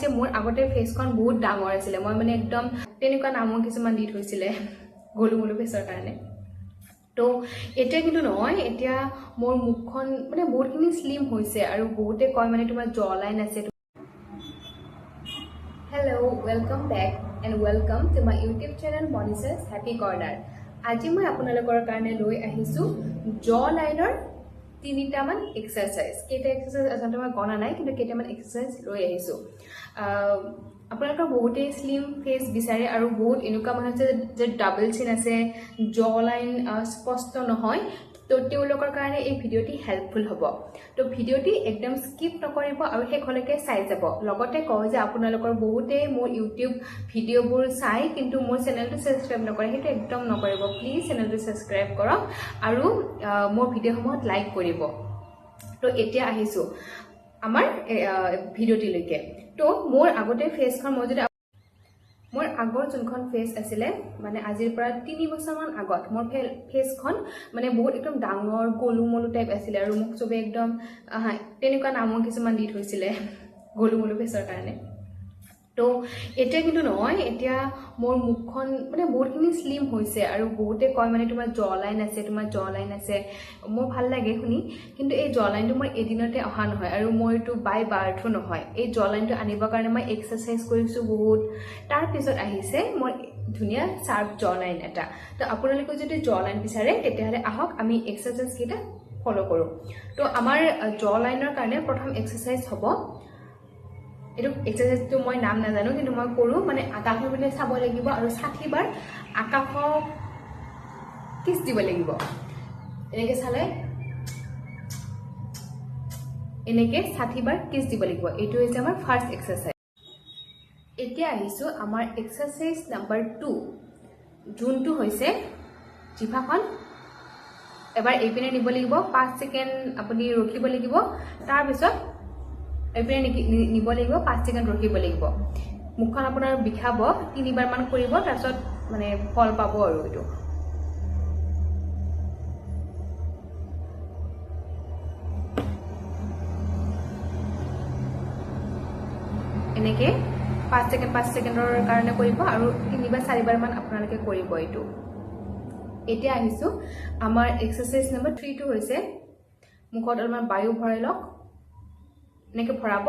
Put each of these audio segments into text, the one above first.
যে মোৰ আগতে ফেচখন বহুত ডাঙৰ আছিল মই মানে একদম তেনেকুৱা নামৰ কিছুমান দি থৈছিলে গলু গলু ফেচৰ কাৰণে তো এতিয়া কিন্তু নহয় এতিয়া মোৰ মুখখন মানে বহুতখিনি স্লিম হৈছে আৰু বহুতে কয় মানে তোমাৰ জ লাইন আছে hello' welcome back and welcome to my YouTube channel মনিছাছ হেপী কৰ্নাৰ আজি মই আপোনালোকৰ কাৰণে লৈ আহিছোঁ জ লাইনৰ তিনিটামান এক্সাৰচাইজ কেইটা এক্সাৰচাইজ আচলতে মই গণা নাই কিন্তু কেইটামান এক্সাৰচাইজ লৈ আহিছোঁ আপোনালোকৰ বহুতেই স্লিম ফেচ বিচাৰে আৰু বহুত এনেকুৱা মানুহ আছে যে ডাবল চিন আছে জ লাইন স্পষ্ট নহয় তো তেওঁলোকৰ কাৰণে এই ভিডিঅ'টি হেল্পফুল হ'ব তো ভিডিঅ'টি একদম স্কিপ নকৰিব আৰু শেষলৈকে চাই যাব লগতে কওঁ যে আপোনালোকৰ বহুতেই মোৰ ইউটিউব ভিডিঅ'বোৰ চাই কিন্তু মোৰ চেনেলটো ছাবস্ক্ৰাইব নকৰে সেইটো একদম নকৰিব প্লিজ চেনেলটো ছাবস্ক্ৰাইব কৰক আৰু মোৰ ভিডিঅ'সমূহত লাইক কৰিব তো এতিয়া আহিছোঁ আমাৰ ভিডিঅ'টিলৈকে তো মোৰ আগতে ফেচখন মই যদি মোৰ আগৰ যোনখন ফেচ আছিলে মানে আজিৰ পৰা 3 বছৰমান আগত মোৰ ফেচখন মানে বহুত একদম ডাঙৰ গলু মলু টাইপ আছিলে আৰু মোক চবে একদম তেনেকুৱা নামৰ কিছুমান দি থৈছিলে গলু মলু ফেচৰ কাৰণে তো এতিয়া কিন্তু নহয় এতিয়া মোৰ মুখখন মানে বহুতখিনি স্লিম হৈছে আৰু বহুতে কয় মানে তোমাৰ জ লাইন আছে মোৰ ভাল লাগে শুনি কিন্তু এই জ লাইনটো মই এদিনতে অহা নহয় আৰু মই এইটো বাই বাৰ্থো নহয় এই জ লাইনটো আনিবৰ কাৰণে মই এক্সাৰচাইজ কৰিছোঁ বহুত তাৰপিছত আহিছে মোৰ ধুনীয়া চাৰ্প জ লাইন এটা তো আপোনালোকে যদি জ লাইন বিচাৰে তেতিয়াহ'লে আহক আমি এক্সাৰচাইজ কেইটা ফ'ল' কৰোঁ তো আমাৰ জ লাইনৰ কাৰণে প্ৰথম এক্সাৰচাইজ হ'ব এইটো এক্সাৰচাইজটো মই নাম নাজানো কিন্তু মই কৰোঁ মানে আকাশৰ পিনে চাব লাগিব আৰু 60 বাৰ আকাশক কিছ দিব লাগিব এনেকৈ চালে এনেকৈ 60 বাৰ কিছ দিব লাগিব এইটো হৈছে আমাৰ ফাৰ্ষ্ট এক্সাৰচাইজ এতিয়া আহিছোঁ আমাৰ এক্সাৰচাইজ নাম্বাৰ 2 যোনটো হৈছে জিভাখন এবাৰ এইপিনে নিব লাগিব 5 ছেকেণ্ড আপুনি ৰখিব লাগিব তাৰপিছত এইপিনে নিব লাগিব 5 ছেকেণ্ড ৰখিব লাগিব মুখখন আপোনাৰ বিষাব 3 বাৰমান কৰিব তাৰপিছত মানে ফল পাব আৰু এইটো এনেকৈ 5 ছেকেণ্ডৰ কাৰণে কৰিব আৰু 3 বা 4 বাৰমান আপোনালোকে কৰিব এইটো এতিয়া আহিছোঁ আমাৰ এক্সাৰচাইজ নম্বৰ 3টো হৈছে মুখত অলপমান বায়ু ভৰাই লওক এনেকৈ ভৰাব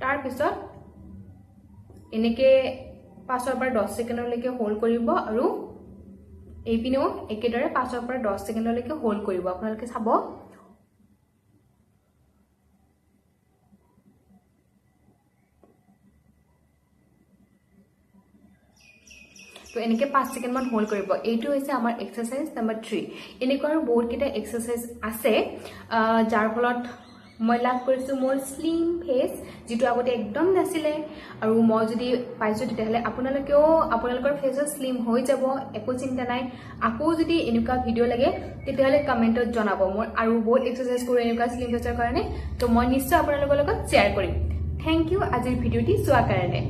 তাৰপিছত এনেকৈ 5 পৰা 10 ছেকেণ্ডলৈকে হোল্ড কৰিব আৰু এইপিনেও একেদৰে 5 পৰা 10 ছেকেণ্ডলৈকে হোল্ড কৰিব আপোনালোকে চাব তো এনেকৈ 5 ছেকেণ্ডমান হোল্ড কৰিব এইটো হৈছে আমাৰ এক্সাৰচাইজ নম্বৰ 3 এনেকুৱা আৰু বহুতকেইটা এক্সাৰচাইজ আছে যাৰ ফলত মই লাভ কৰিছোঁ মোৰ স্লিম ফেচ যিটো আগতে একদম নাছিলে আৰু মই যদি পাইছোঁ তেতিয়াহ'লে আপোনালোকেও আপোনালোকৰ ফেচত স্লিম হৈ যাব একো চিন্তা নাই আকৌ যদি এনেকুৱা ভিডিঅ' লাগে তেতিয়াহ'লে কমেণ্টত জনাব মই আৰু বহুত এক্সাৰচাইজ কৰোঁ এনেকুৱা স্লিম ফেচৰ কাৰণে তো মই নিশ্চয় আপোনালোকৰ লগত শ্বেয়াৰ কৰিম থেংক ইউ আজিৰ ভিডিঅ'টি চোৱাৰ কাৰণে